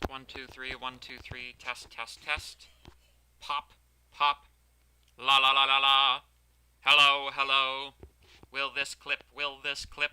1, 2, 3, 1, 2, 3, test, test, test. Pop, pop. La la la la la. Hello, hello. Will this clip? Will this clip?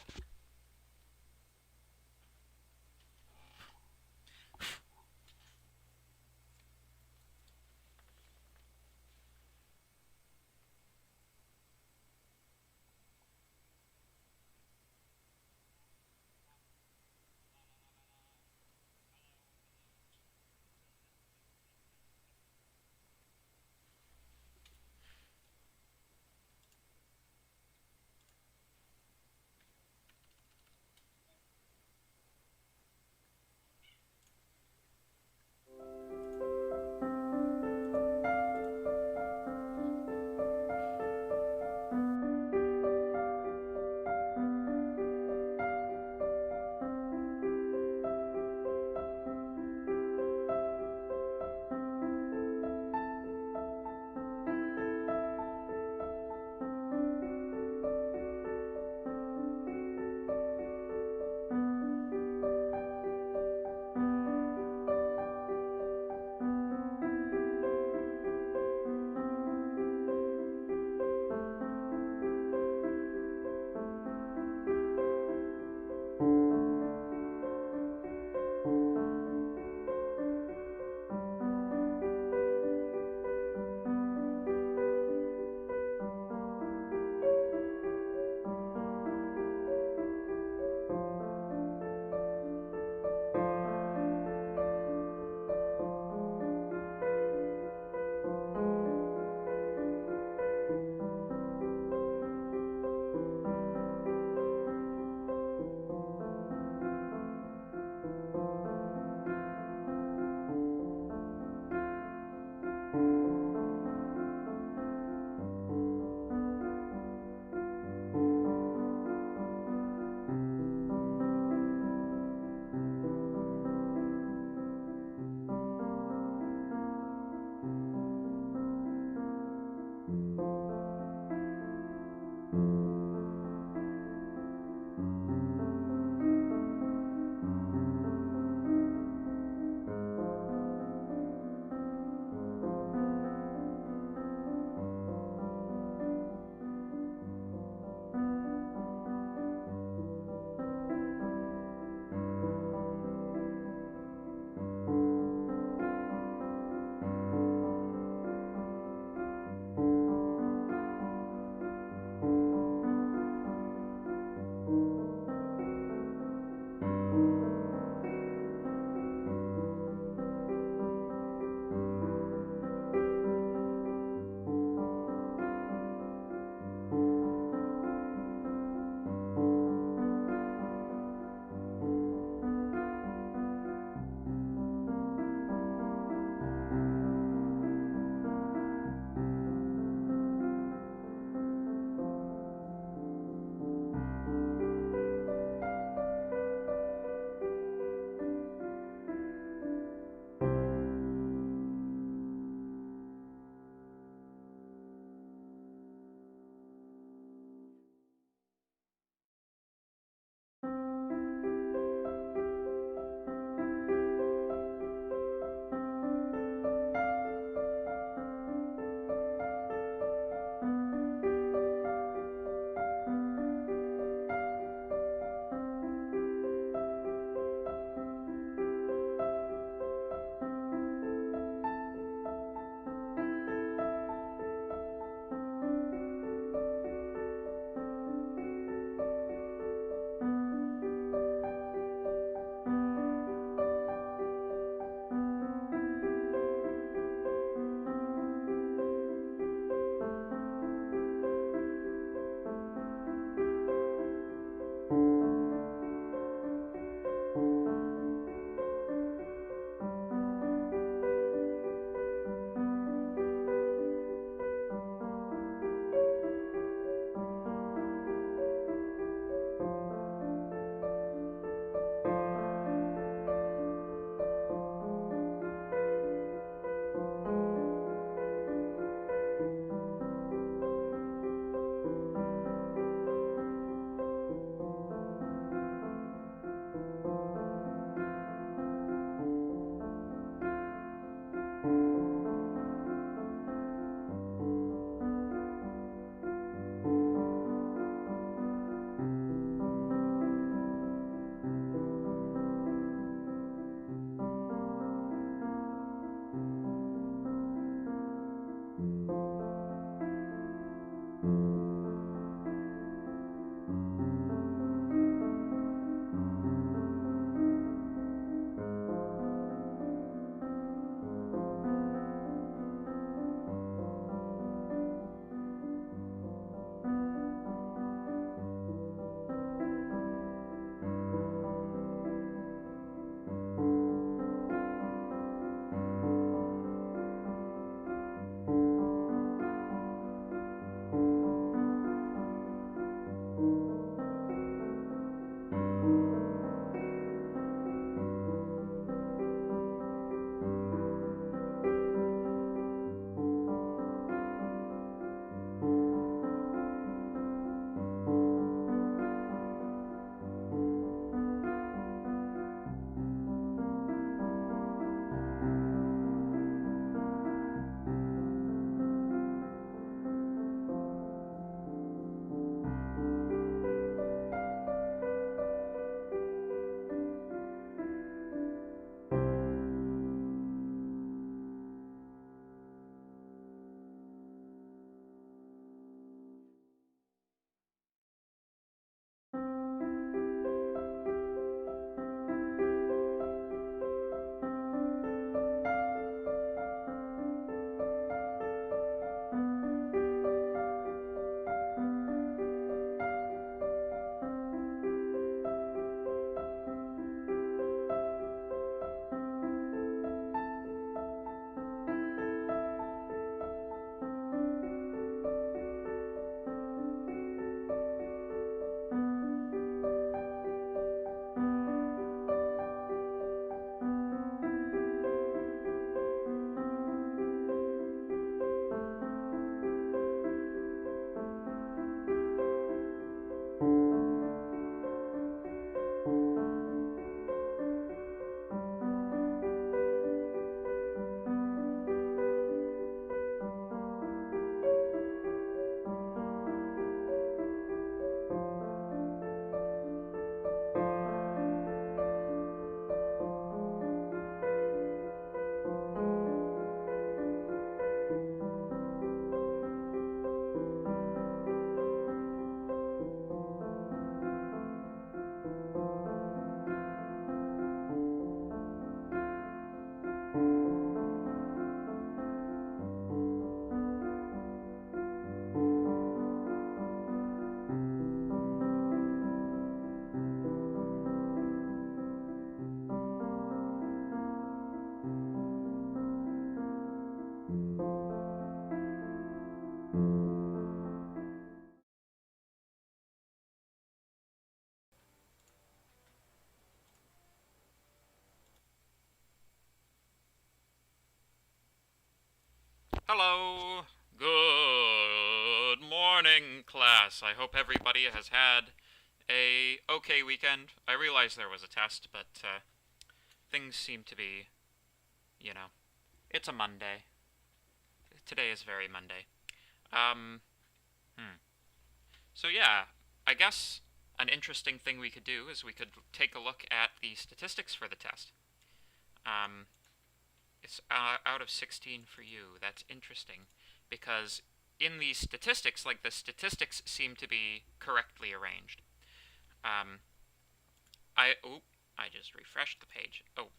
Hello. Good morning, class. I hope everybody has had a okay weekend. I realize there was a test, but things seem to be, you know, it's a Monday. Today is very Monday. Um, So yeah, I guess an interesting thing we could do is we could take a look at the statistics for the test. Um, it's out of 16 for you. That's interesting because in these statistics, like the statistics seem to be correctly arranged. Um, I just refreshed the page. Oh,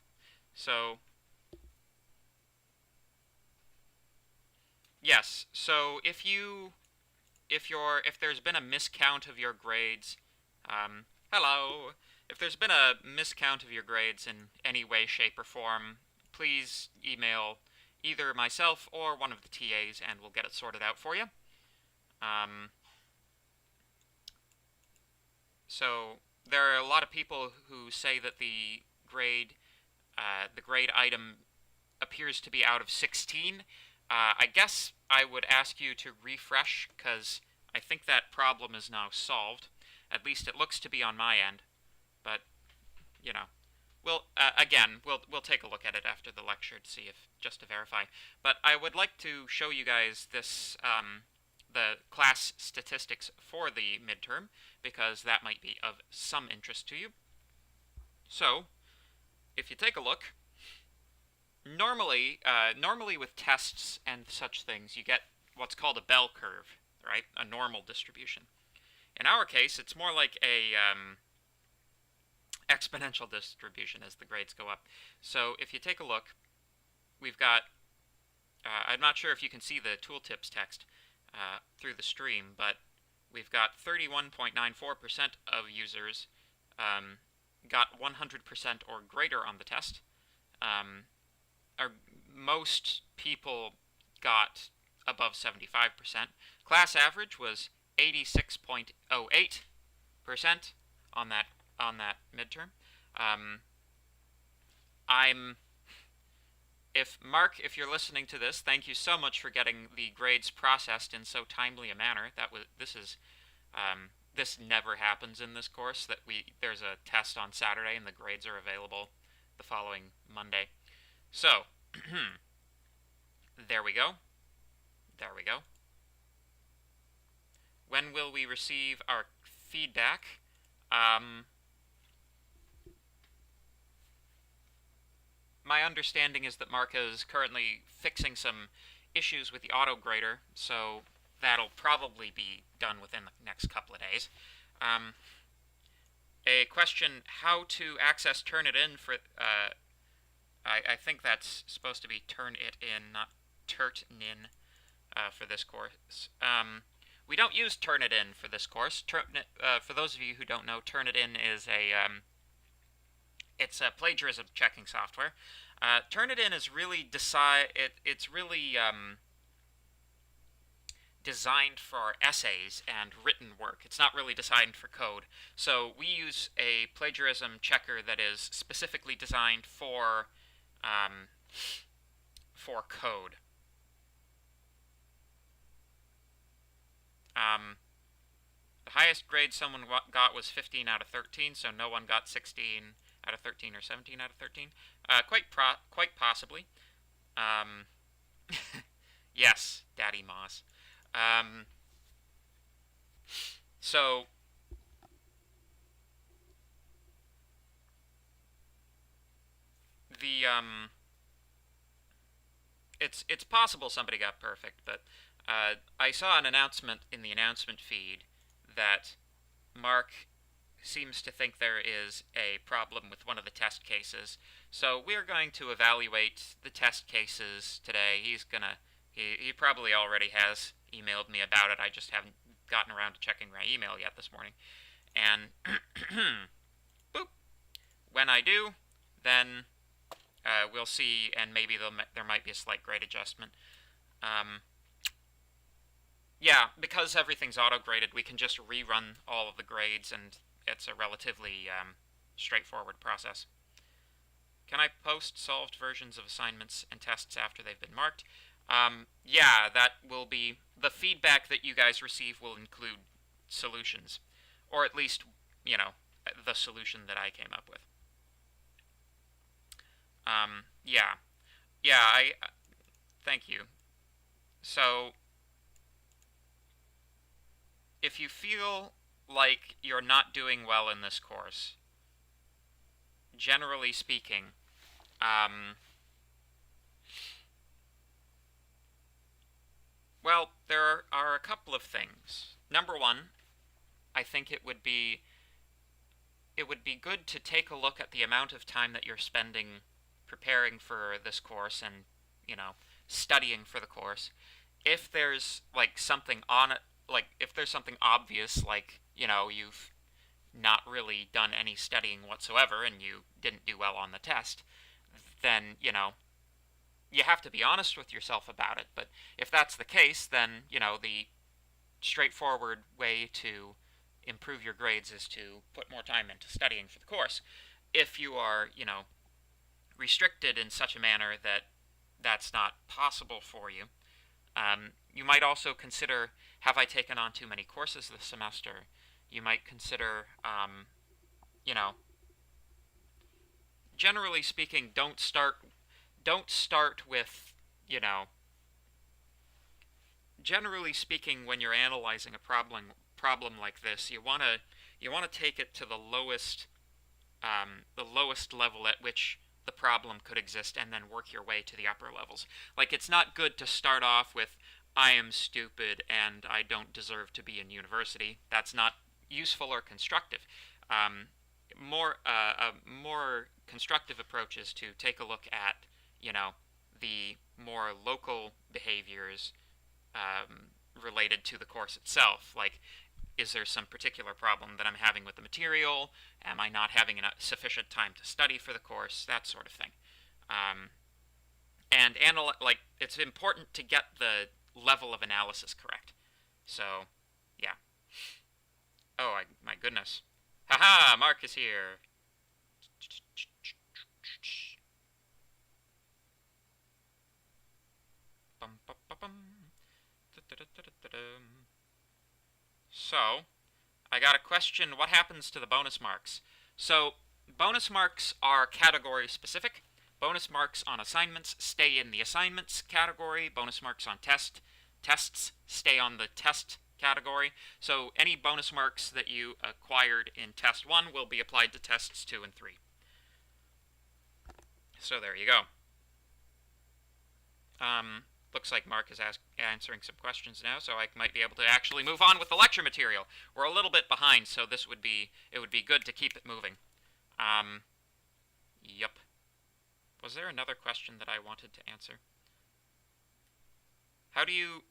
so yes. So if there's been a miscount of your grades, hello. If there's been a miscount of your grades in any way, shape, or form, please email either myself or one of the TAs, and we'll get it sorted out for you. Um, so there are a lot of people who say that the grade item appears to be out of 16. I guess I would ask you to refresh because I think that problem is now solved. At least it looks to be on my end, but you know, we'll take a look at it after the lecture to see if just to verify. But I would like to show you guys this the class statistics for the midterm because that might be of some interest to you. So, if you take a look, normally with tests and such things, you get what's called a bell curve, right? A normal distribution. In our case, it's more like a exponential distribution as the grades go up. So if you take a look, we've got, I'm not sure if you can see the tooltips text through the stream, but we've got 31.94% of users got 100% or greater on the test. Most people got above 75%. Class average was 86.08% on that midterm. If you're listening to this, thank you so much for getting the grades processed in so timely a manner. This never happens in this course. There's a test on Saturday and the grades are available the following Monday. So, there we go. There we go. When will we receive our feedback? My understanding is that Mark is currently fixing some issues with the auto grader, so that'll probably be done within the next couple of days. A question: how to access Turnitin for? I think that's supposed to be Turnitin, not Turtnin, for this course. We don't use Turnitin for this course. For those of you who don't know, Turnitin is it's a plagiarism checking software. Turnitin is really it's really designed for essays and written work. It's not really designed for code. So we use a plagiarism checker that is specifically designed for code. The highest grade someone got was 15 out of 13, so no one got 16 out of 13 or 17 out of 13. Quite possibly. Yes, Daddy Moss. So the it's possible somebody got perfect, but I saw an announcement in the announcement feed that Mark seems to think there is a problem with one of the test cases. So we're going to evaluate the test cases today. He probably already has emailed me about it. I just haven't gotten around to checking my email yet this morning. And boop. When I do, then we'll see, and maybe there might be a slight grade adjustment. Yeah, because everything's auto-graded, we can just rerun all of the grades, and it's a relatively straightforward process. Can I post solved versions of assignments and tests after they've been marked? Yeah, that will be the feedback that you guys receive will include solutions, or at least, you know, the solution that I came up with. Yeah, yeah. I thank you. So, if you feel like you're not doing well in this course, generally speaking, um, well, there are a couple of things. Number one, I think it would be good to take a look at the amount of time that you're spending preparing for this course and, you know, studying for the course. If there's like something on it, like if there's something obvious, like, you know, you've not really done any studying whatsoever and you didn't do well on the test, then, you know, you have to be honest with yourself about it. But if that's the case, then, you know, the straightforward way to improve your grades is to put more time into studying for the course. If you are, you know, restricted in such a manner that that's not possible for you, you might also consider, have I taken on too many courses this semester? You might consider, you know, generally speaking, don't start with, you know, generally speaking, when you're analyzing a problem like this, you want to take it to the lowest level at which the problem could exist, and then work your way to the upper levels. Like, it's not good to start off with, I am stupid and I don't deserve to be in university. That's not useful or constructive. Um, a more constructive approach is to take a look at, you know, the more local behaviors related to the course itself. Like, is there some particular problem that I'm having with the material? Am I not having enough sufficient time to study for the course? That sort of thing. Um, and like, it's important to get the level of analysis correct. So, yeah. Oh, my goodness. Haha, Mark is here. Bum, bum, bum, bum. So, I got a question. What happens to the bonus marks? So, bonus marks are category specific. Bonus marks on assignments stay in the assignments category. Bonus marks on tests stay on the test category. So, any bonus marks that you acquired in test 1 will be applied to tests 2 and 3. So, there you go. Looks like Mark is answering some questions now, so I might be able to actually move on with the lecture material. We're a little bit behind, so it would be good to keep it moving. Yep. Was there another question that I wanted to answer? How do you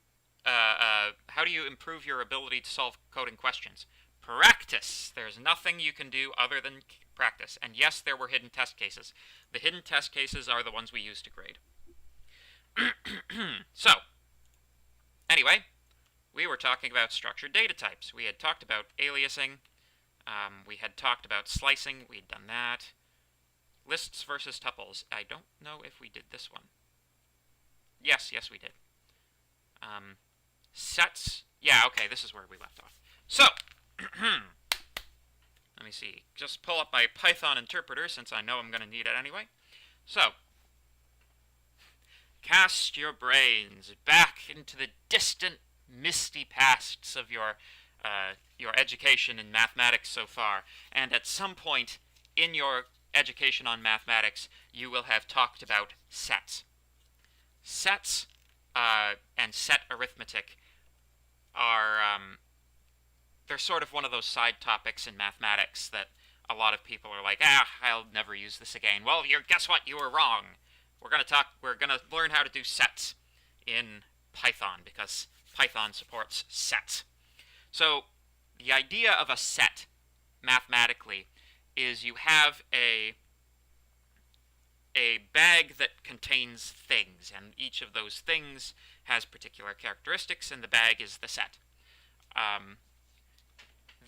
improve your ability to solve coding questions? Practice. There's nothing you can do other than practice. And yes, there were hidden test cases. The hidden test cases are the ones we use to grade. So, anyway, we were talking about structured data types. We had talked about aliasing. We had talked about slicing. We had done that. Lists versus tuples. I don't know if we did this one. Yes, we did. Sets. Yeah, okay, this is where we left off. So, let me see. Just pull up my Python interpreter since I know I'm going to need it anyway. So, cast your brains back into the distant, misty pasts of your education in mathematics so far, and at some point in your education on mathematics, you will have talked about sets. Sets and set arithmetic are they're sort of one of those side topics in mathematics that a lot of people are like, I'll never use this again. Well, guess what? You were wrong. We're gonna learn how to do sets in Python because Python supports sets. So the idea of a set mathematically is you have a bag that contains things, and each of those things has particular characteristics, and the bag is the set.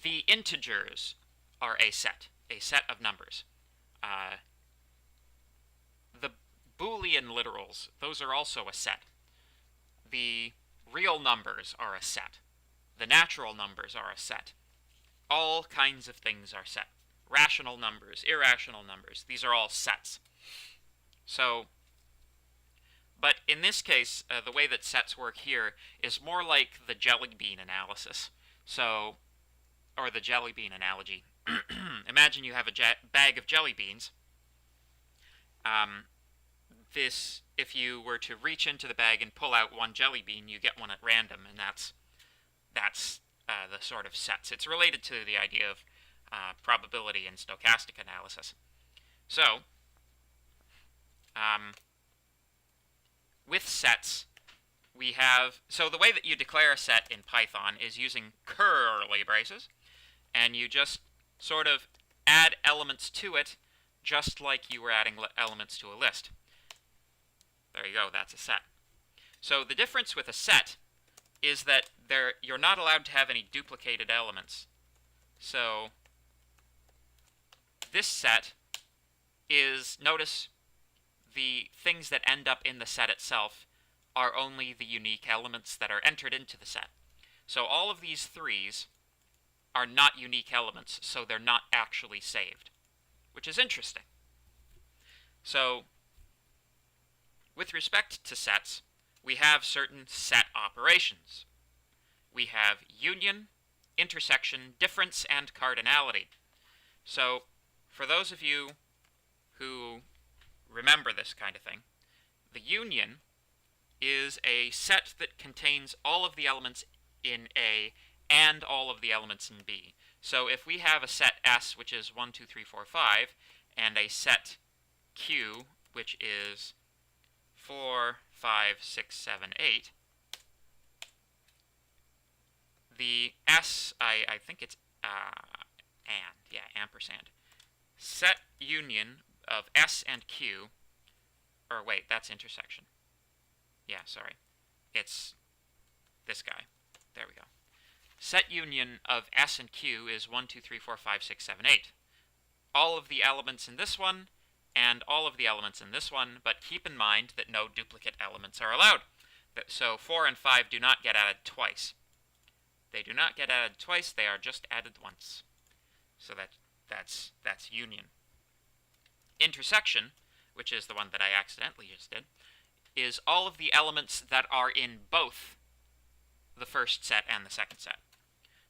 The integers are a set of numbers. The Boolean literals, those are also a set. the real numbers are a set. The natural numbers are a set. All kinds of things are set. Rational numbers, irrational numbers, these are all sets. So, but in this case, the way that sets work here is more like the jelly bean analysis. So, or the jelly bean analogy. Imagine you have a bag of jelly beans. If you were to reach into the bag and pull out one jelly bean, you get one at random, and that's the sort of sets. It's related to the idea of probability and stochastic analysis. So, with sets, we have, so the way that you declare a set in Python is using curly braces, and you just sort of add elements to it, just like you were adding elements to a list. There you go, that's a set. So the difference with a set is that you're not allowed to have any duplicated elements. So this set is, notice, the things that end up in the set itself are only the unique elements that are entered into the set. So all of these threes are not unique elements, so they're not actually saved, which is interesting. So, with respect to sets, we have certain set operations. We have union, intersection, difference, and cardinality. So, for those of you who remember this kind of thing, the union is a set that contains all of the elements in A and all of the elements in B. So if we have a set S, which is 1, 2, 3, 4, 5, and a set Q, which is 4, 5, 6, 7, 8, the S, I think it's ampersand. Set union of S and Q, or wait, that's intersection. Yeah, sorry. It's this guy. There we go. Set union of S and Q is 1, 2, 3, 4, 5, 6, 7, 8. All of the elements in this one, and all of the elements in this one, but keep in mind that no duplicate elements are allowed. So 4 and 5 do not get added twice. They do not get added twice, they are just added once. So that's union. Intersection, which is the one that I accidentally just did, is all of the elements that are in both the first set and the second set.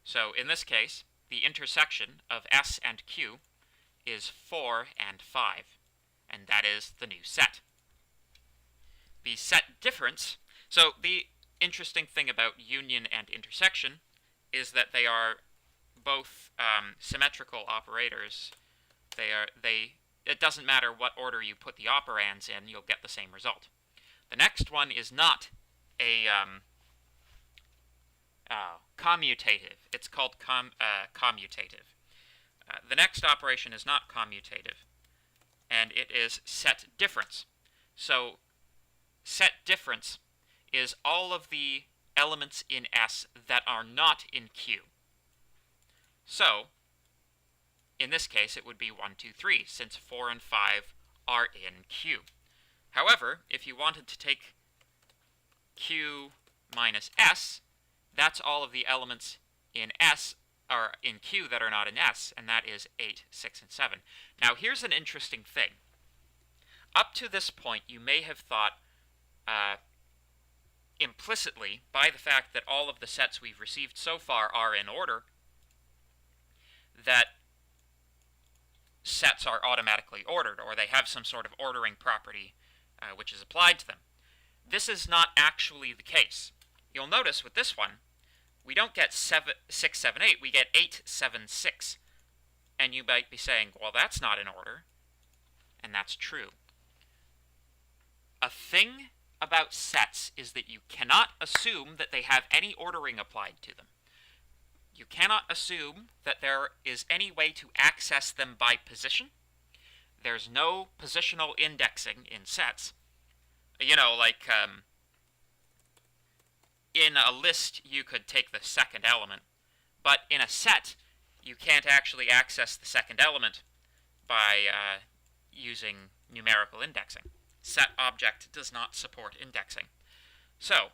So in this case, the intersection of S and Q is 4 and 5, and that is the new set. The set difference, so the interesting thing about union and intersection is that they are both symmetrical operators. It doesn't matter what order you put the operands in, you'll get the same result. The next one is not a commutative. It's called commutative. The next operation is not commutative, and it is set difference. So set difference is all of the elements in S that are not in Q. So, in this case, it would be 1, 2, 3, since 4 and 5 are in Q. However, if you wanted to take Q minus S, that's all of the elements in S are in Q that are not in S, and that is 8, 6, and 7. Now, here's an interesting thing. Up to this point, you may have thought implicitly, by the fact that all of the sets we've received so far are in order, that sets are automatically ordered, or they have some sort of ordering property which is applied to them. This is not actually the case. You'll notice with this one, we don't get 7, 6, 7, 8, we get 8, 7, 6. And you might be saying, well, that's not in order. And that's true. A thing about sets is that you cannot assume that they have any ordering applied to them. You cannot assume that there is any way to access them by position. There's no positional indexing in sets. You know, like in a list you could take the second element, but in a set you can't actually access the second element by using numerical indexing. Set object does not support indexing. So,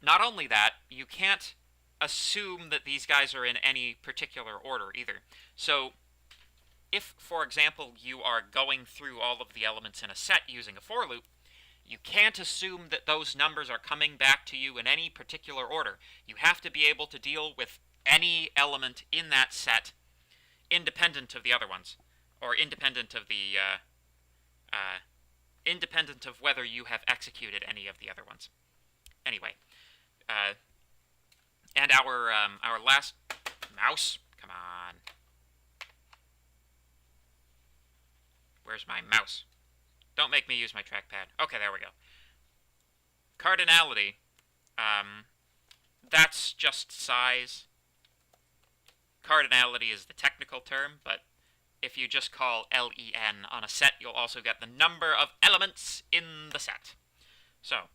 Not only that, you can't assume that these guys are in any particular order either. So if, for example, you are going through all of the elements in a set using a for loop, you can't assume that those numbers are coming back to you in any particular order. You have to be able to deal with any element in that set independent of the other ones, or independent of the independent of whether you have executed any of the other ones. Anyway, and our last mouse. Come on. Where's my mouse? Don't make me use my trackpad. Okay, there we go. Cardinality. That's just size. Cardinality is the technical term, but if you just call len on a set, you'll also get the number of elements in the set. So,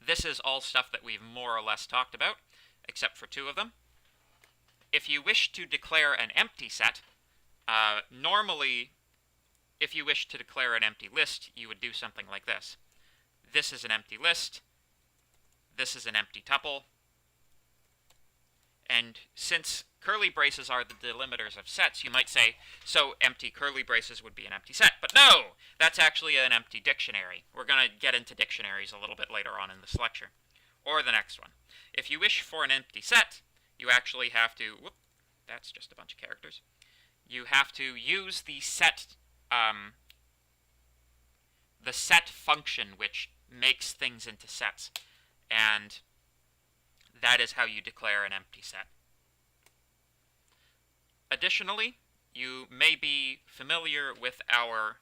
this is all stuff that we've more or less talked about, except for two of them. If you wish to declare an empty set, normally, if you wish to declare an empty list, you would do something like this. This is an empty list. This is an empty tuple. And since curly braces are the delimiters of sets, you might say, so empty curly braces would be an empty set. But no! That's actually an empty dictionary. We're going to get into dictionaries a little bit later on in this lecture. Or the next one. If you wish for an empty set, you actually have to... Whoop, that's just a bunch of characters. You have to use the set function, which makes things into sets. And that is how you declare an empty set. Additionally, you may be familiar with our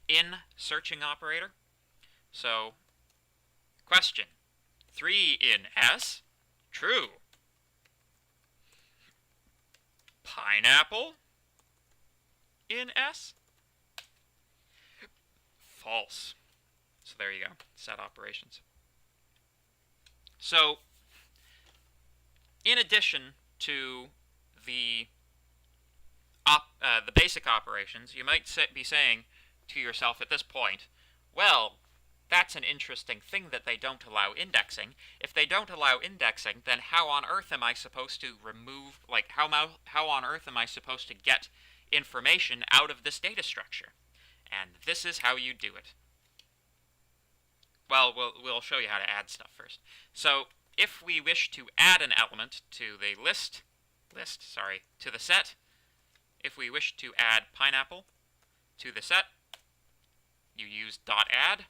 in searching operator. So, question. 3 in S? True. Pineapple? In S? False. So there you go. Set operations. So, in addition to the basic operations, you might be saying to yourself at this point, well, that's an interesting thing that they don't allow indexing. If they don't allow indexing, then how on earth am I supposed to remove, like, how on earth am I supposed to get information out of this data structure? And this is how you do it. Well, we'll show you how to add stuff first. So, if we wish to add an element to the to the set, if we wish to add pineapple to the set, you use .add.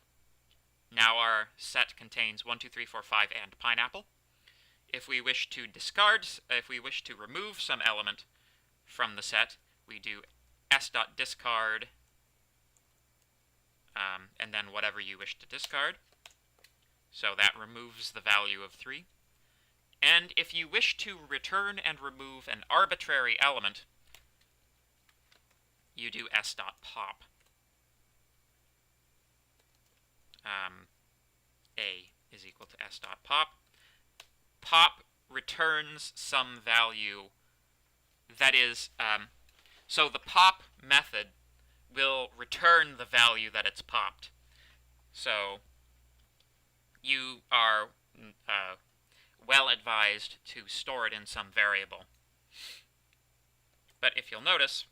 Now our set contains 1, 2, 3, 4, 5, and pineapple. If we wish to remove some element from the set, we do s.discard, and then whatever you wish to discard. So that removes the value of 3. And if you wish to return and remove an arbitrary element, you do s.pop. A is equal to s.pop. Pop returns some value that is, so the pop method will return the value that it's popped. So you are well advised to store it in some variable. But if you'll notice,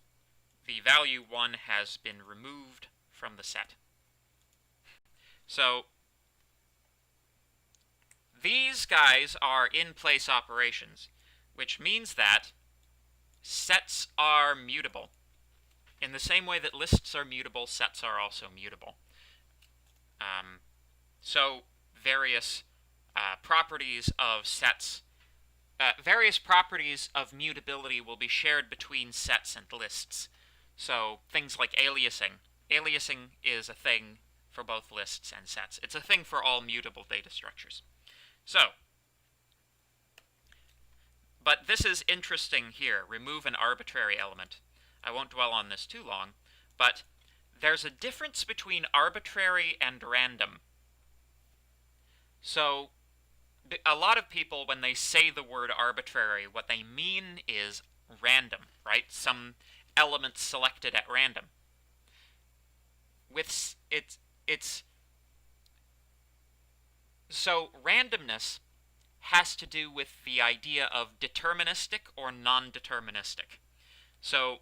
the value 1 has been removed from the set. So these guys are in-place operations, which means that sets are mutable. In the same way that lists are mutable, sets are also mutable. So various properties of sets, various properties of mutability will be shared between sets and lists. So things like aliasing. Aliasing is a thing for both lists and sets. It's a thing for all mutable data structures. So, but this is interesting here. Remove an arbitrary element. I won't dwell on this too long, but there's a difference between arbitrary and random. So, a lot of people, when they say the word arbitrary, what they mean is random, right? Some element selected at random. it's so randomness has to do with the idea of deterministic or non-deterministic. So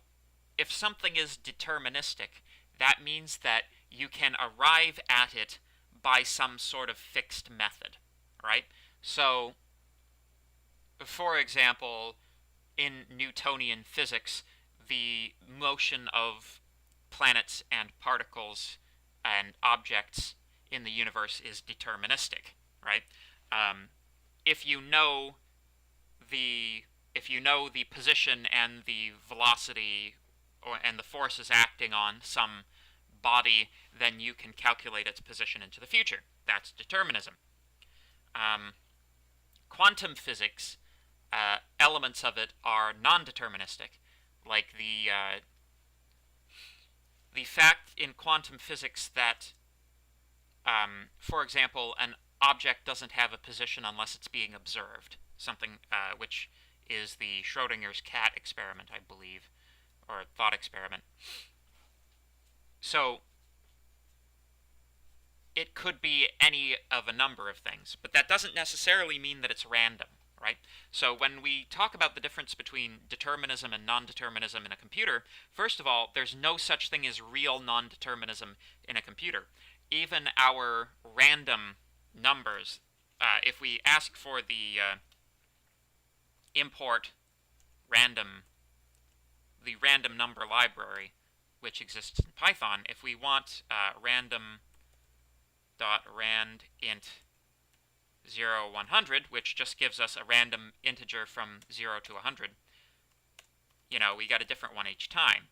if something is deterministic, that means that you can arrive at it by some sort of fixed method, right? So, for example, in Newtonian physics, the motion of planets and particles and objects in the universe is deterministic, right? Um, if you know the if you know the position and the velocity and the forces acting on some body, then you can calculate its position into the future. That's determinism. Um, Quantum physics, elements of it are non-deterministic, like the fact in quantum physics that, for example, an object doesn't have a position unless it's being observed. Something which is the Schrodinger's cat experiment, I believe, or thought experiment. So it could be any of a number of things, but that doesn't necessarily mean that it's random, right? So when we talk about the difference between determinism and non-determinism in a computer, first of all, there's no such thing as real non-determinism in a computer. Even our random numbers, if we ask for the import the random number library, which exists in Python, if we want random .rand int 0, 100, which just gives us a random integer from 0 to 100, we got a different one each time.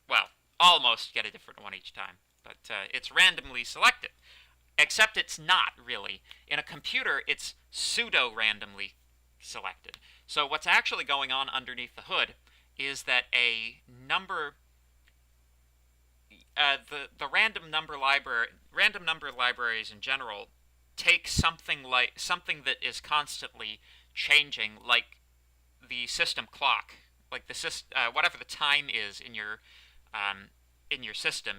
Well, almost get a different one each time, but it's randomly selected. Except it's not, really. In a computer, it's pseudo-randomly selected. So what's actually going on underneath the hood is that a number... the random number libraries in general take something that is constantly changing, like the system clock, like whatever the time is in your system,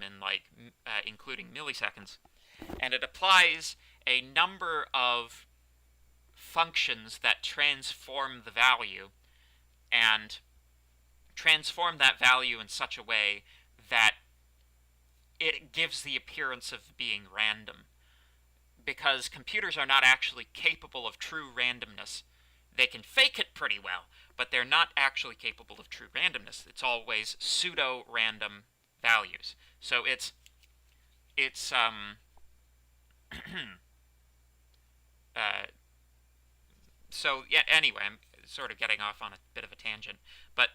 including milliseconds, and it applies a number of functions that transform the value and transform that value in such a way that it gives the appearance of being random. Because computers are not actually capable of true randomness. They can fake it pretty well, but they're not actually capable of true randomness. It's always pseudo-random values. So it's so yeah, anyway, I'm sort of getting off on a bit of a tangent. But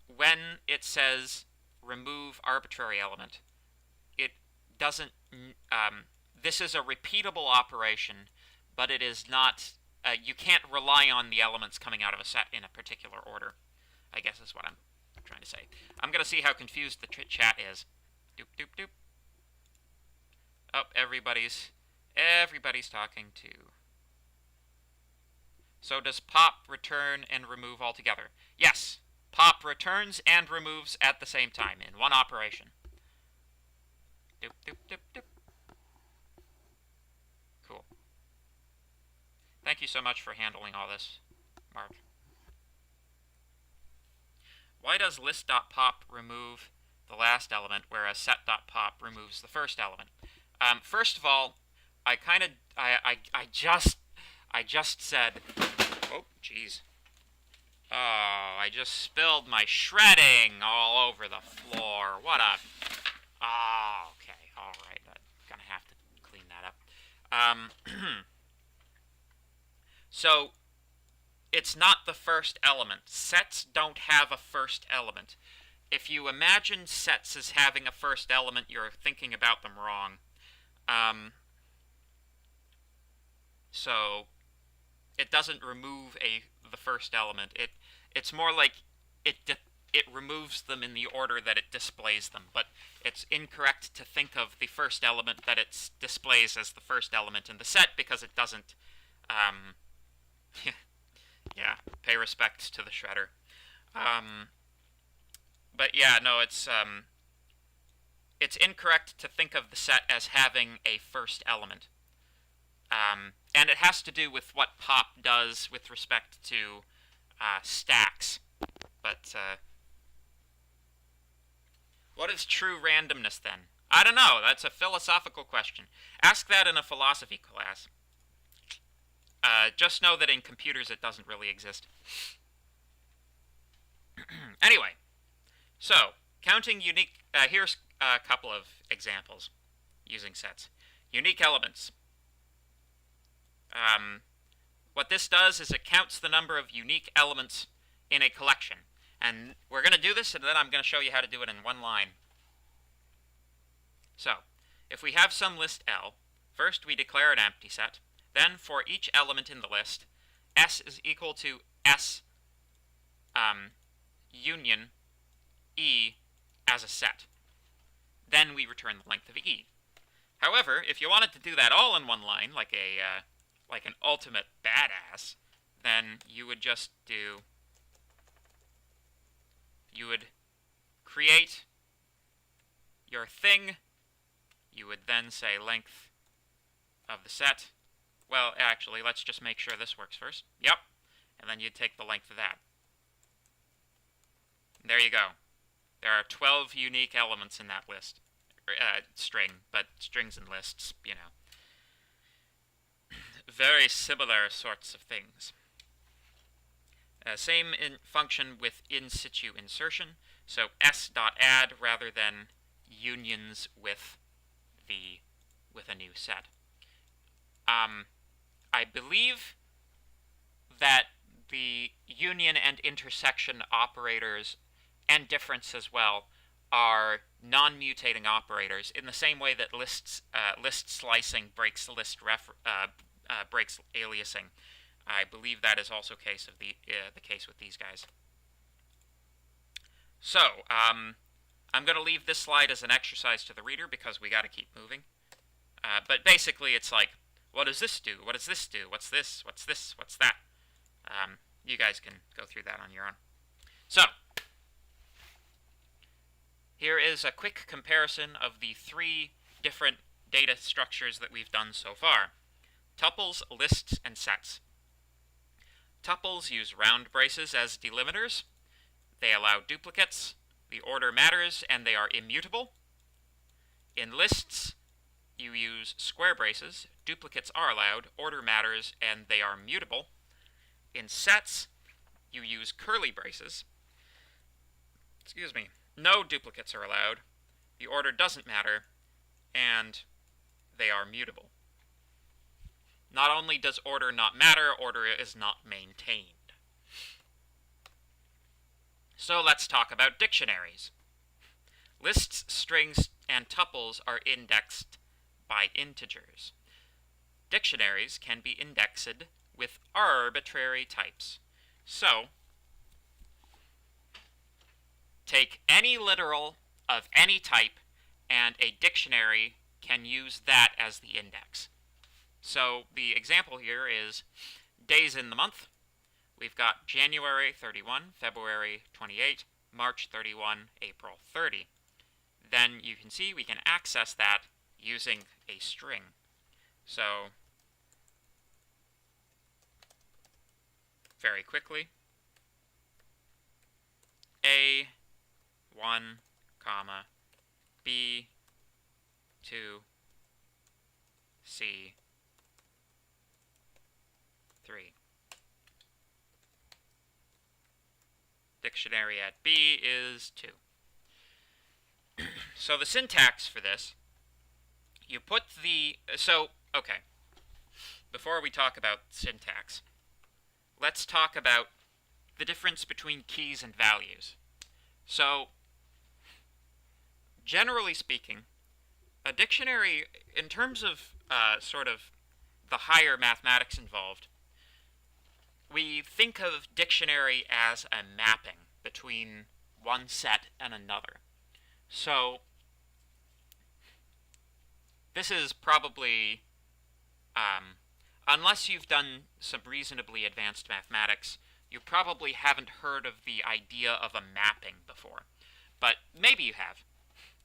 when it says remove arbitrary element, it doesn't, this is a repeatable operation, but it is not, you can't rely on the elements coming out of a set in a particular order, I guess is what I'm trying to say. I'm going to see how confused the chat is. Doop, doop, doop. Oh, everybody's talking too. So does pop return and remove altogether? Yes, pop returns and removes at the same time in one operation. Doop, doop, doop, doop. Cool. Thank you so much for handling all this, Mark. Why does list.pop remove the last element, whereas set.pop removes the first element? First of all, I just said, oh, jeez. Oh, I just spilled my shredding all over the floor. What a... Oh, okay, all right. I'm gonna have to clean that up. So, it's not the first element. Sets don't have a first element. If you imagine sets as having a first element, you're thinking about them wrong. So, it doesn't remove the first element. It's more like it removes them in the order that it displays them, but it's incorrect to think of the first element that it displays as the first element in the set, because it doesn't. Yeah, pay respects to the shredder. But yeah, no, it's it's incorrect to think of the set as having a first element. And it has to do with what pop does with respect to stacks. But what is true randomness then? I don't know. That's a philosophical question. Ask that in a philosophy class. Just know that in computers it doesn't really exist. Anyway, so counting unique. Here's a couple of examples using sets. Unique elements. What this does is it counts the number of unique elements in a collection. And we're going to do this, and then I'm going to show you how to do it in one line. So, if we have some list L, first we declare an empty set. Then, for each element in the list, S is equal to S union E as a set. Then we return the length of E. However, if you wanted to do that all in one line, like an ultimate badass, then you would just do, you would create your thing, you would then say length of the set. Well, actually, let's just make sure this works first. Yep. And then you'd take the length of that. There you go. There are 12 unique elements in that list. String, but strings and lists, you know. Very similar sorts of things. Same function with in situ insertion. So s.add rather than unions with a new set. I believe that the union and intersection operators, and difference as well, are non-mutating operators in the same way that list slicing breaks breaks aliasing. I believe that is also the case with these guys. So, I'm going to leave this slide as an exercise to the reader because we got to keep moving. But basically, it's like, what does this do? What does this do? What's this? What's this? What's that? You guys can go through that on your own. So, here is a quick comparison of the 3 different data structures that we've done so far. Tuples, lists, and sets. Tuples use round braces as delimiters. They allow duplicates. The order matters, and they are immutable. In lists, you use square braces. Duplicates are allowed. Order matters, and they are mutable. In sets, you use curly braces. Excuse me. No duplicates are allowed. The order doesn't matter, and they are mutable. Not only does order not matter, order is not maintained. So let's talk about dictionaries. Lists, strings, and tuples are indexed by integers. Dictionaries can be indexed with arbitrary types. So, take any literal of any type, and a dictionary can use that as the index. So the example here is days in the month. We've got January 31, February 28, March 31, April 30. Then you can see we can access that using a string. So, very quickly, A1, comma, B2, C3. Dictionary at B is 2. So the syntax for this, you put the, okay, before we talk about syntax, let's talk about the difference between keys and values. So, generally speaking, a dictionary, in terms of sort of the higher mathematics involved, we think of dictionary as a mapping between one set and another. So, this is probably, unless you've done some reasonably advanced mathematics, you probably haven't heard of the idea of a mapping before. But maybe you have.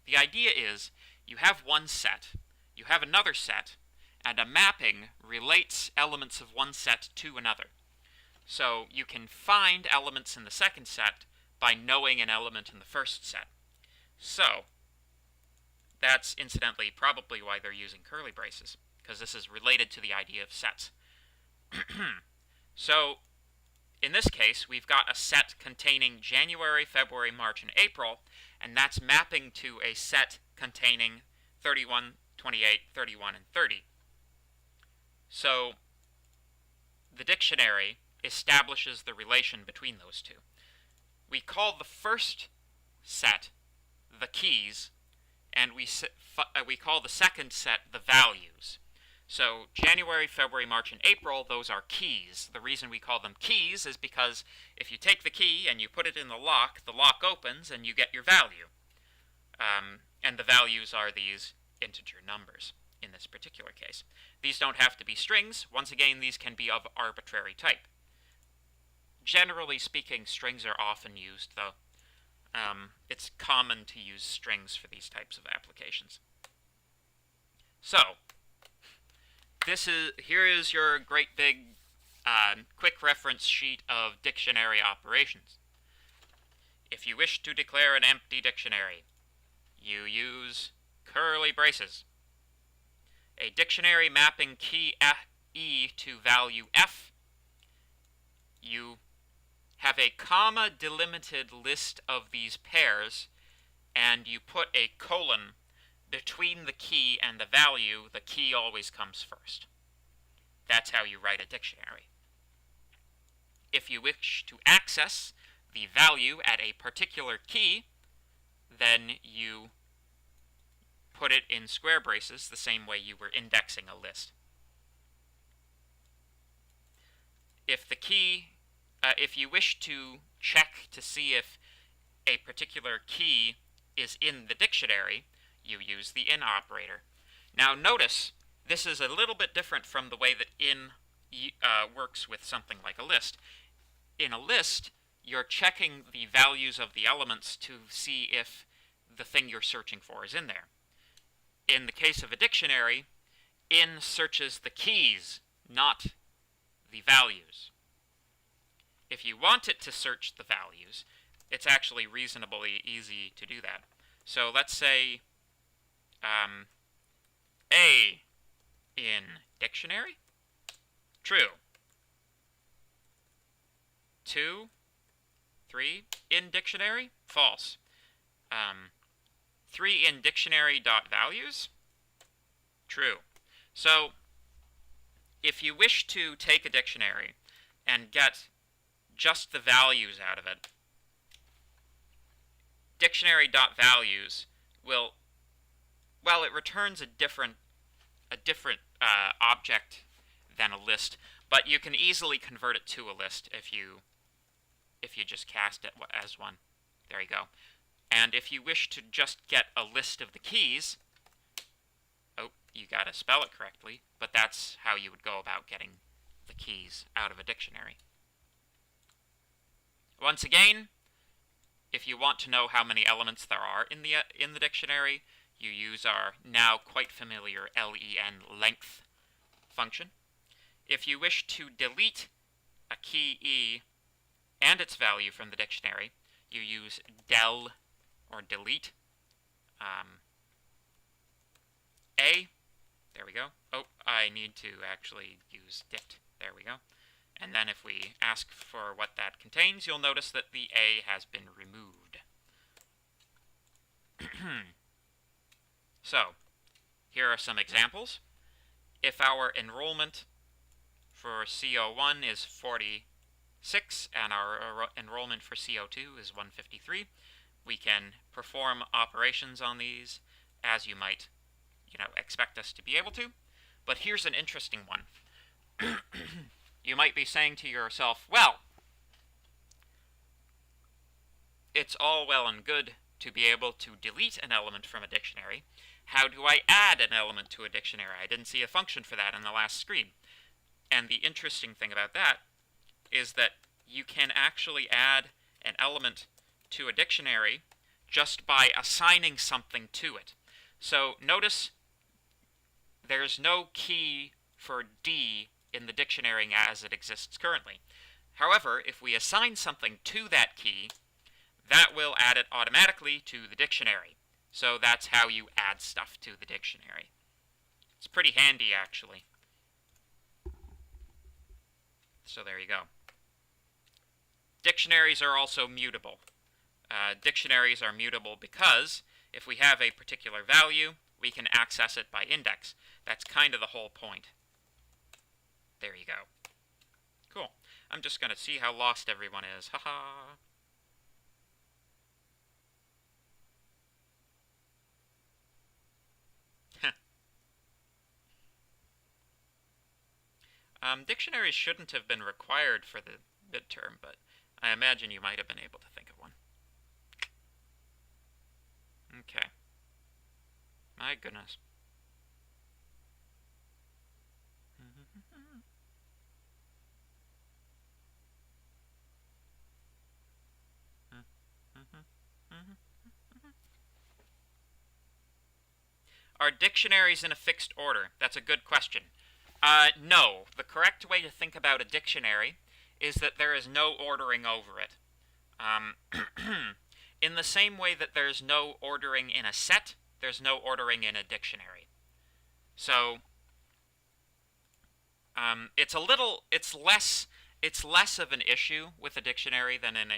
The idea is you have one set, you have another set, and a mapping relates elements of one set to another. So you can find elements in the second set by knowing an element in the first set. So that's incidentally probably why they're using curly braces, because this is related to the idea of sets. So in this case, we've got a set containing January, February, March, and April, and that's mapping to a set containing 31, 28, 31, and 30. So the dictionary establishes the relation between those two. We call the first set the keys, and we call the second set the values. So January, February, March, and April, those are keys. The reason we call them keys is because if you take the key and you put it in the lock opens and you get your value. And the values are these integer numbers in this particular case. These don't have to be strings. Once again, these can be of arbitrary type. Generally speaking, strings are often used, though. It's common to use strings for these types of applications. So, here is your great big quick reference sheet of dictionary operations. If you wish to declare an empty dictionary, you use curly braces. A dictionary mapping key E to value F, you have a comma delimited list of these pairs, and you put a colon between the key and the value. The key always comes first. That's how you write a dictionary. If you wish to access the value at a particular key, then you put it in square braces the same way you were indexing a list. If you wish to check to see if a particular key is in the dictionary, you use the in operator. Now notice, this is a little bit different from the way that in works with something like a list. In a list, you're checking the values of the elements to see if the thing you're searching for is in there. In the case of a dictionary, in searches the keys, not the values. If you want it to search the values, it's actually reasonably easy to do that. So let's say A in dictionary, true. 2, 3 in dictionary, false. 3 in dictionary dot values, true. So if you wish to take a dictionary and get just the values out of it, dictionary.values will, well, it returns a different object than a list, but you can easily convert it to a list if you just cast it as one. There you go. And if you wish to just get a list of the keys, oh, you gotta spell it correctly, but that's how you would go about getting the keys out of a dictionary. Once again, if you want to know how many elements there are in the dictionary, you use our now quite familiar len length function. If you wish to delete a key E and its value from the dictionary, you use del or delete A. There we go. Oh, I need to actually use dit. There we go. And then if we ask for what that contains, you'll notice that the A has been removed. So, here are some examples. If our enrollment for CO1 is 46 and our enrollment for CO2 is 153, we can perform operations on these as you might, expect us to be able to. But here's an interesting one. You might be saying to yourself, well, it's all well and good to be able to delete an element from a dictionary. How do I add an element to a dictionary? I didn't see a function for that in the last screen. And the interesting thing about that is that you can actually add an element to a dictionary just by assigning something to it. So notice there's no key for D in the dictionary as it exists currently. However, if we assign something to that key, that will add it automatically to the dictionary. So that's how you add stuff to the dictionary. It's pretty handy, actually. So there you go. Dictionaries are also mutable. Dictionaries are mutable because if we have a particular value, we can access it by index. That's kind of the whole point. There you go. Cool. I'm just going to see how lost everyone is. Haha. Dictionaries shouldn't have been required for the midterm, but I imagine you might have been able to think of one. Okay. My goodness. Are dictionaries in a fixed order? That's a good question. No. The correct way to think about a dictionary is that there is no ordering over it. In the same way that there's no ordering in a set, there's no ordering in a dictionary. So, it's less of an issue with a dictionary than in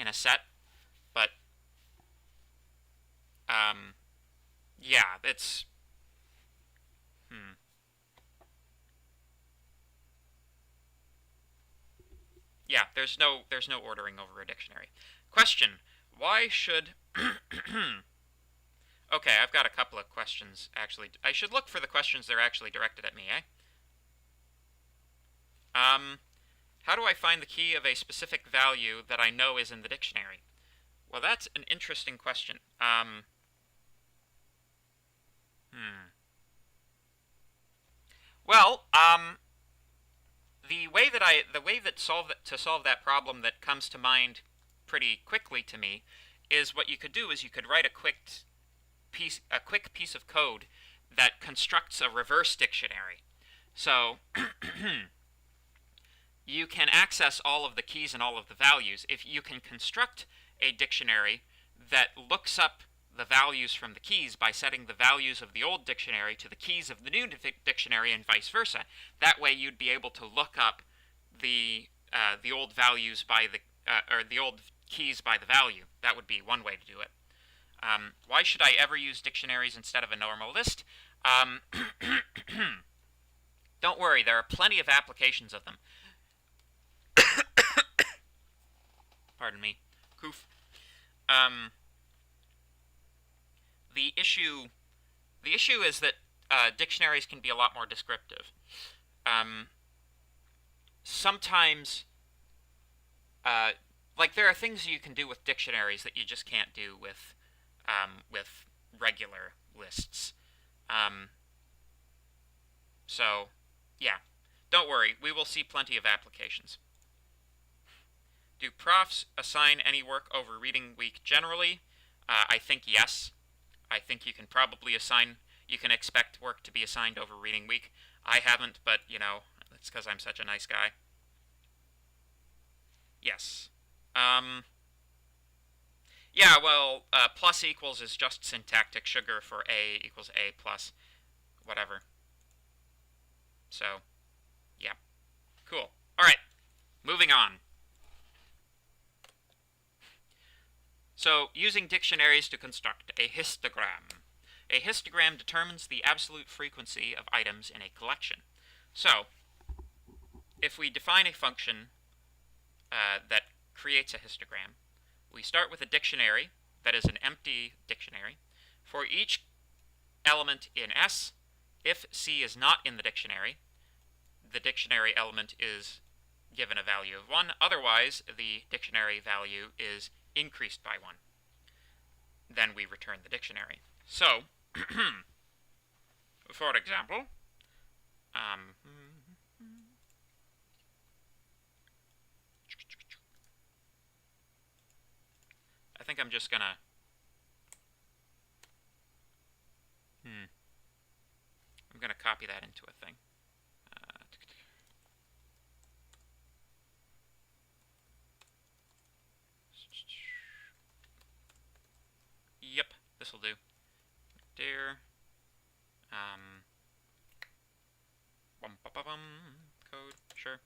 a set, but yeah, it's yeah, there's no ordering over a dictionary. Question: why should Okay, I've got a couple of questions actually. I should look for the questions that are actually directed at me, eh? How do I find the key of a specific value that I know is in the dictionary? Well, that's an interesting question. Well, the way that to solve that problem that comes to mind pretty quickly to me is what you could do is you could write a quick piece of code that constructs a reverse dictionary. So you can access all of the keys and all of the values. If you can construct a dictionary that looks up the values from the keys by setting the values of the old dictionary to the keys of the new dictionary and vice versa. That way you'd be able to look up the old values by or the old keys by the value. That would be one way to do it. Why should I ever use dictionaries instead of a normal list? Don't worry, there are plenty of applications of them. Pardon me. Coof. The issue is that dictionaries can be a lot more descriptive. Sometimes, like there are things you can do with dictionaries that you just can't do with regular lists. So, yeah, don't worry, we will see plenty of applications. Do profs assign any work over reading week generally? I think yes. I think you can expect work to be assigned over reading week. I haven't, but, it's because I'm such a nice guy. Yes. Yeah, well, plus equals is just syntactic sugar for A equals A plus whatever. So, yeah. Cool. All right, moving on. So, using dictionaries to construct a histogram. A histogram determines the absolute frequency of items in a collection. So, if we define a function that creates a histogram, we start with a dictionary that is an empty dictionary. For each element in S, if C is not in the dictionary element is given a value of 1. Otherwise, the dictionary value is increased by 1. Then we return the dictionary. So, for example, I think I'm just gonna I'm going to copy that into a thing. Yep, this will do. There. Code, sure.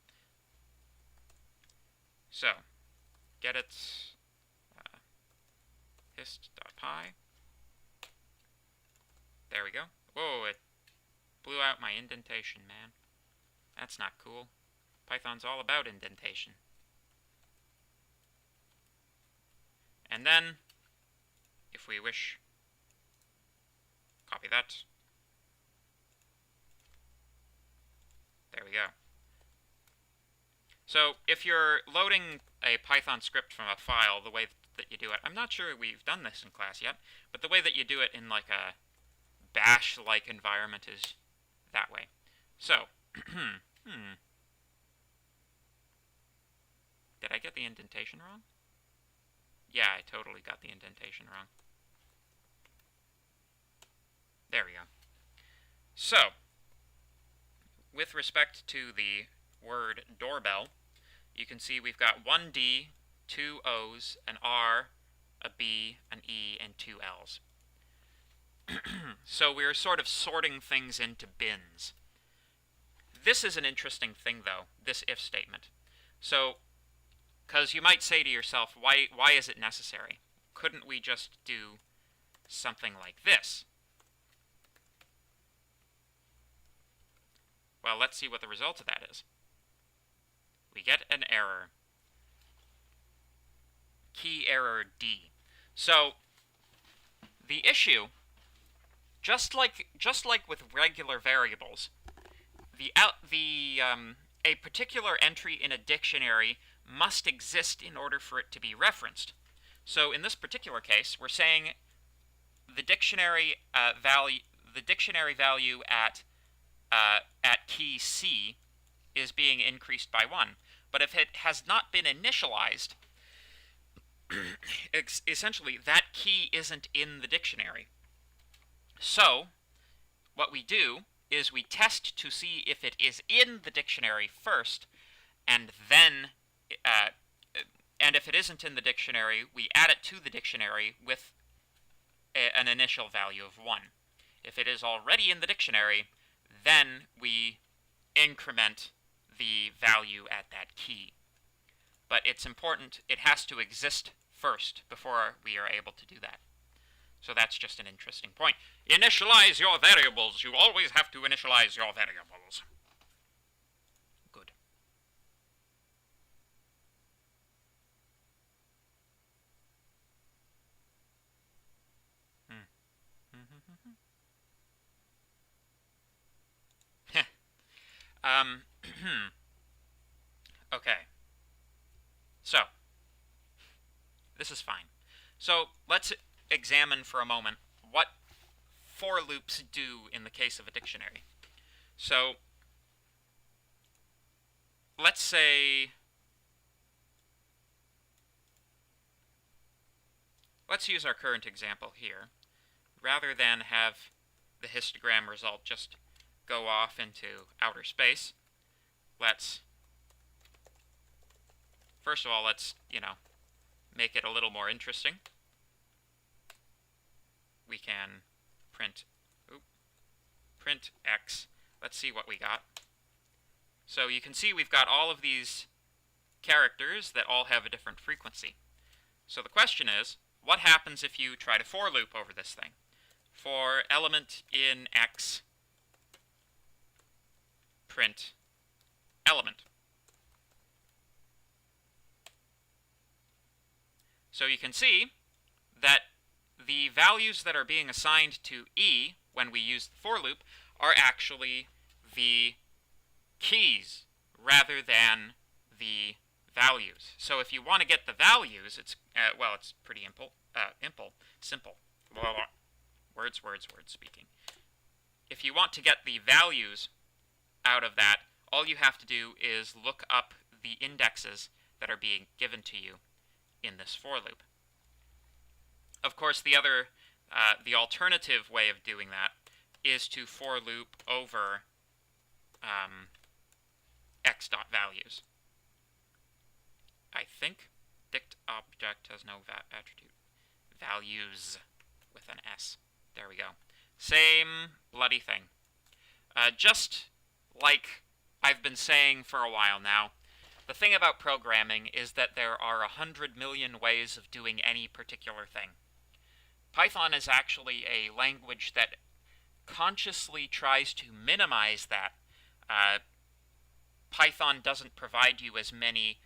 So, get it hist.py. There we go. Whoa, it blew out my indentation, man. That's not cool. Python's all about indentation. And then, if we wish, copy that. There we go. So if you're loading a Python script from a file, the way that you do it, I'm not sure we've done this in class yet, but the way that you do it in like a bash-like environment is that way. So, did I get the indentation wrong? Yeah, I totally got the indentation wrong. There we go. So, with respect to the word doorbell, you can see we've got one D, two O's, an R, a B, an E, and two L's. So we're sort of sorting things into bins. This is an interesting thing, though, this if statement. So, because you might say to yourself, why is it necessary? Couldn't we just do something like this? Well, let's see what the result of that is. We get an error. Key error D. So, the issue, just like with regular variables, a particular entry in a dictionary must exist in order for it to be referenced. So in this particular case, we're saying the dictionary value at key C is being increased by 1. But if it has not been initialized, essentially that key isn't in the dictionary. So what we do is we test to see if it is in the dictionary first, and then and if it isn't in the dictionary, we add it to the dictionary with an initial value of 1. If it is already in the dictionary, then we increment the value at that key. But it's important, it has to exist first before we are able to do that. So that's just an interesting point. Initialize your variables. You always have to initialize your variables. Good. Okay. So, this is fine. So, let's examine for a moment what for loops do in the case of a dictionary. So, let's say, let's use our current example here. Rather than have the histogram result just go off into outer space, first of all, let's, make it a little more interesting. We can print X. Let's see what we got. So you can see we've got all of these characters that all have a different frequency. So the question is, what happens if you try to for loop over this thing? For element in X, print element. So you can see that the values that are being assigned to E when we use the for loop are actually the keys rather than the values. So if you want to get the values, it's pretty simple. Blah, blah, blah. Words speaking. If you want to get the values out of that, all you have to do is look up the indexes that are being given to you in this for loop. Of course, the alternative way of doing that is to for loop over x dot values. I think dict object has no attribute. Values with an S. There we go. Same bloody thing. Just like I've been saying for a while now, the thing about programming is that there are 100 million ways of doing any particular thing. Python is actually a language that consciously tries to minimize that. Python doesn't provide you as many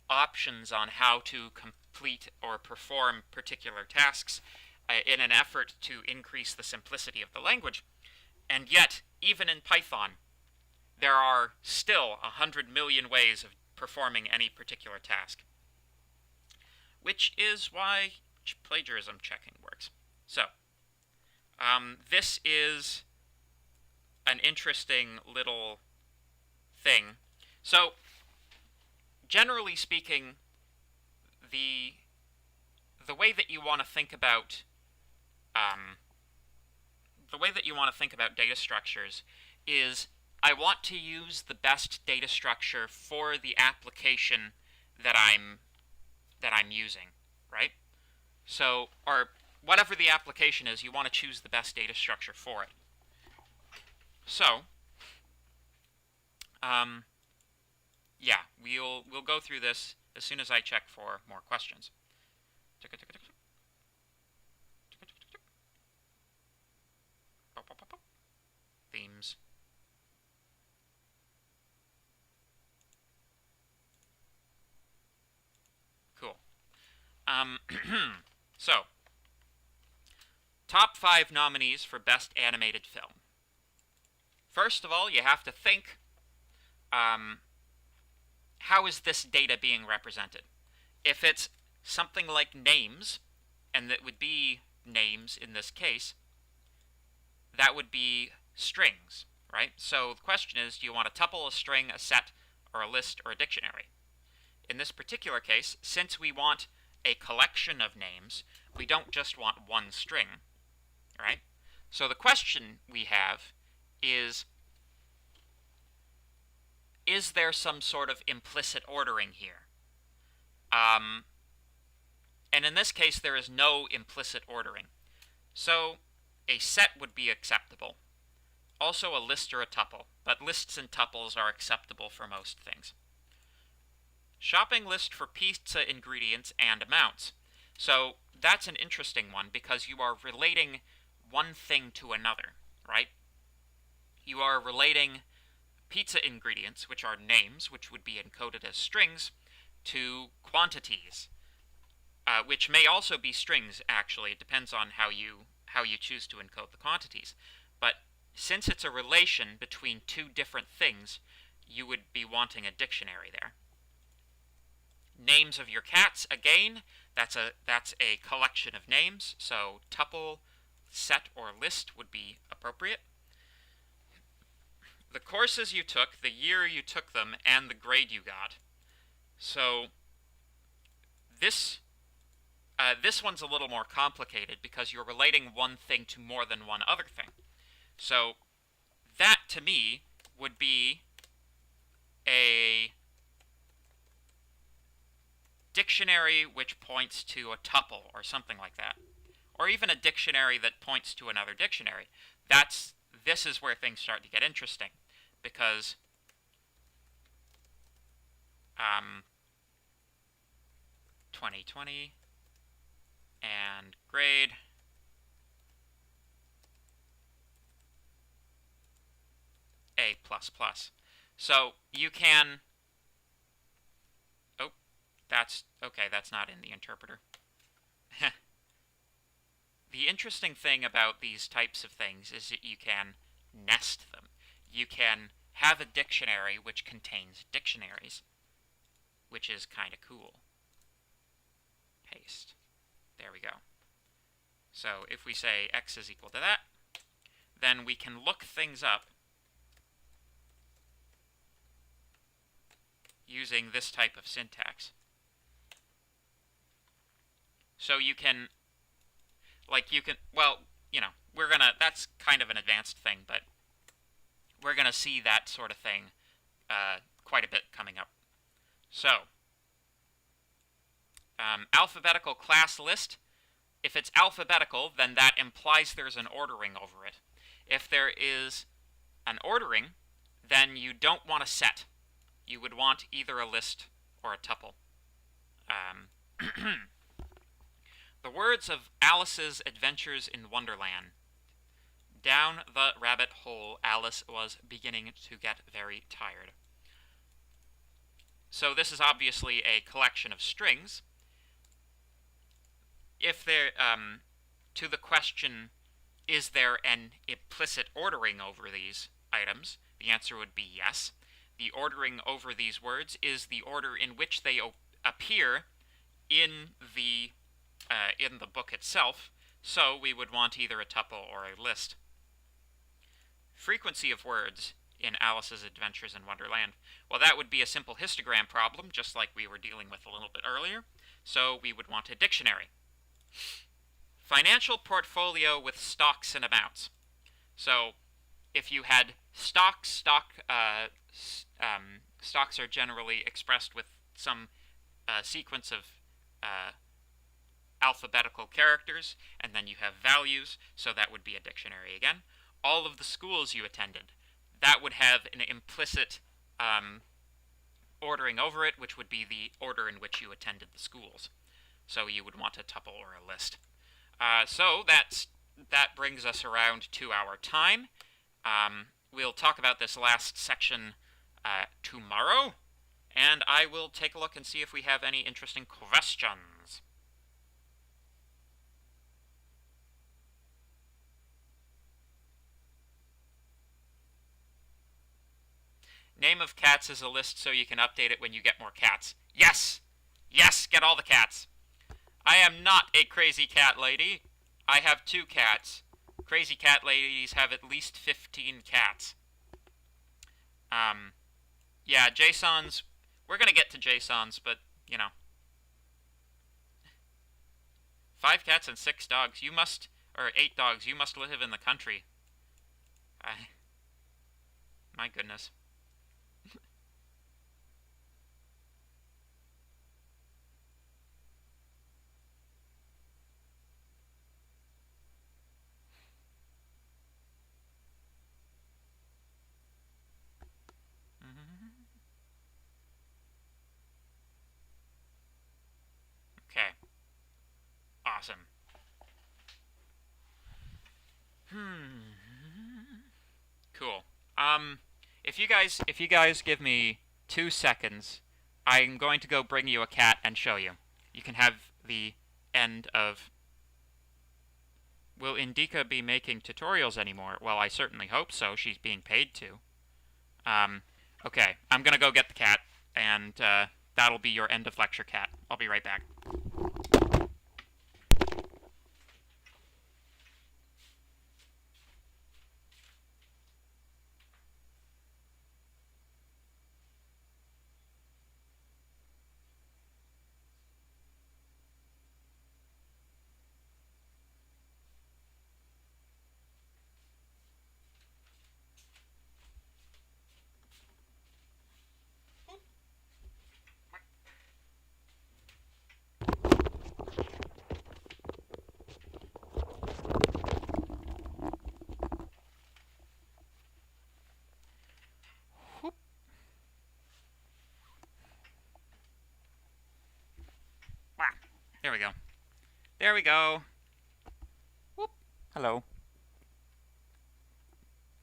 options on how to complete or perform particular tasks in an effort to increase the simplicity of the language. And yet, even in Python, there are still 100 million ways of performing any particular task. Which is why plagiarism checking works. So, this is an interesting little thing. So, generally speaking, the way that you want to think about data structures is I want to use the best data structure for the application that I'm using, right? So, or whatever the application is, you want to choose the best data structure for it. So, yeah, we'll go through this as soon as I check for more questions. Themes. Cool. So, top 5 nominees for Best Animated Film. First of all, you have to think, how is this data being represented? If it's something like names, and that would be names in this case, that would be strings, right? So the question is, do you want a tuple, a string, a set, or a list, or a dictionary? In this particular case, since we want a collection of names, we don't just want one string, right? So the question we have is there some sort of implicit ordering here? And in this case, there is no implicit ordering. So a set would be acceptable. Also a list or a tuple, but lists and tuples are acceptable for most things. Shopping list for pizza ingredients and amounts. So that's an interesting one because you are relating one thing to another, right? You are relating pizza ingredients, which are names, which would be encoded as strings, to quantities, which may also be strings, actually. It depends on how you choose to encode the quantities. But since it's a relation between two different things, you would be wanting a dictionary there. Names of your cats, again, that's a collection of names, so tuple, set, or list would be appropriate. The courses you took, the year you took them, and the grade you got. So this one's a little more complicated because you're relating one thing to more than one other thing. So that, to me, would be a dictionary which points to a tuple or something like that. Or even a dictionary that points to another dictionary. This is where things start to get interesting, because 2020 and grade A++. So you can... Oh, that's not in the interpreter. The interesting thing about these types of things is that you can nest them. You can have a dictionary which contains dictionaries, which is kind of cool. Paste. There we go. So if we say x is equal to that, then we can look things up using this type of syntax. So you can, well, that's kind of an advanced thing, but we're gonna see that sort of thing quite a bit coming up. So, alphabetical class list. If it's alphabetical, then that implies there's an ordering over it. If there is an ordering, then you don't want a set. You would want either a list or a tuple. The words of Alice's Adventures in Wonderland. Down the rabbit hole, Alice was beginning to get very tired. So this is obviously a collection of strings. If there, to the question, is there an implicit ordering over these items, the answer would be yes. The ordering over these words is the order in which they appear in the book itself, so we would want either a tuple or a list. Frequency of words in Alice's Adventures in Wonderland. Well, that would be a simple histogram problem, just like we were dealing with a little bit earlier, so we would want a dictionary. Financial portfolio with stocks and amounts. So, if you had stocks are generally expressed with some sequence of alphabetical characters, and then you have values, so that would be a dictionary again. All of the schools you attended, that would have an implicit ordering over it, which would be the order in which you attended the schools. So you would want a tuple or a list. So that brings us around to our time. We'll talk about this last section tomorrow, and I will take a look and see if we have any interesting questions. Name of cats is a list so you can update it when you get more cats. Yes! Yes, get all the cats. I am not a crazy cat lady. I have 2 cats. Crazy cat ladies have at least 15 cats. Yeah, JSONs. We're gonna get to JSONs, but, you know. 5 cats and 6 dogs. You must, or 8 dogs. You must live in the country. My goodness. Okay. Awesome. Cool. If you guys give me 2 seconds, I'm going to go bring you a cat and show you. You can have the end of... Will Indica be making tutorials anymore? Well, I certainly hope so. She's being paid to. Okay, I'm gonna go get the cat, and that'll be your end of lecture cat. I'll be right back. There we go. There we go. Whoop. Hello.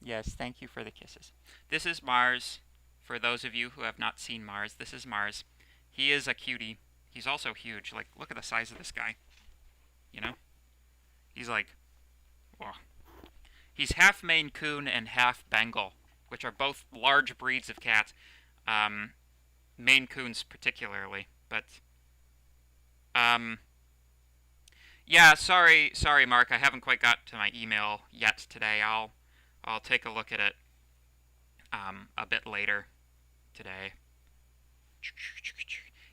Yes, thank you for the kisses. This is Mars. For those of you who have not seen Mars, this is Mars. He is a cutie. He's also huge. Like, look at the size of this guy. You know? He's like... Whoa. He's half Maine Coon and half Bengal, which are both large breeds of cats. Maine Coons particularly, but... Yeah, sorry, Mark. I haven't quite got to my email yet today. I'll take a look at it a bit later today.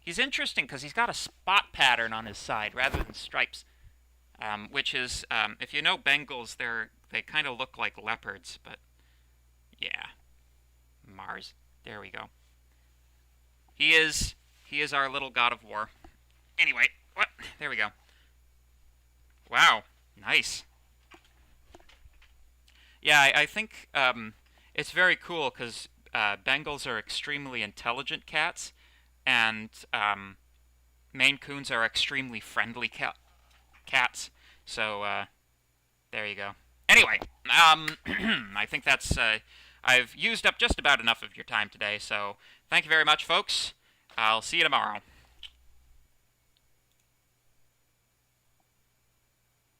He's interesting because he's got a spot pattern on his side rather than stripes. which is, if you know Bengals, they kind of look like leopards, but yeah, Mars. There we go. He is our little god of war. Anyway, what? There we go. Wow, nice. Yeah, I think it's very cool because Bengals are extremely intelligent cats, and Maine Coons are extremely friendly cats. So there you go. Anyway, I think that's I've used up just about enough of your time today. So thank you very much, folks. I'll see you tomorrow.